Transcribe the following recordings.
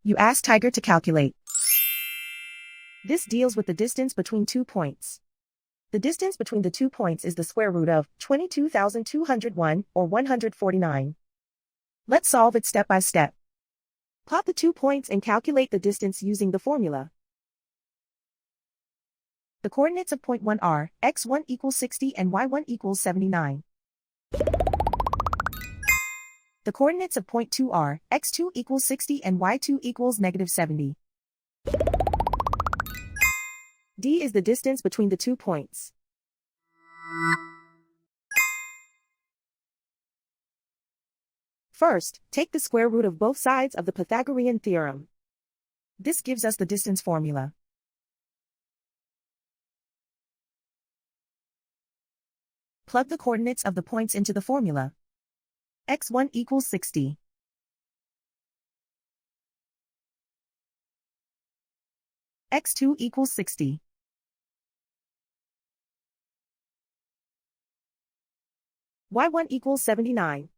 You ask Tiger to calculate. This deals with the distance between 2 points. The distance between the 2 points is the square root of 22,201, or 149. Let's solve it step by step. Plot the 2 points and calculate the distance using the formula. The coordinates of point 1 are x1 equals 60 and y1 equals 79. The coordinates of point 2 are x2 equals 60 and y2 equals negative 70. D is the distance between the 2 points. First, take the square root of both sides of the Pythagorean theorem. This gives us the distance formula. Plug the coordinates of the points into the formula. x1 equals 60. x2 equals 60. y1 equals 79.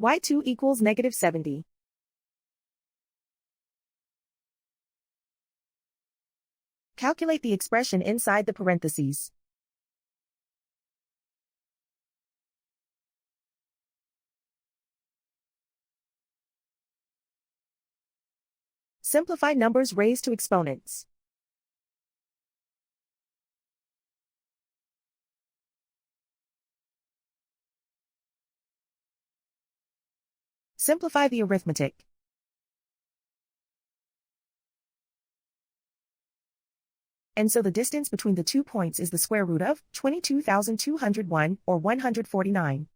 y2 equals negative 70. Calculate the expression inside the parentheses. Simplify numbers raised to exponents. Simplify the arithmetic. And so the distance between the 2 points is the square root of 22,201, or 149.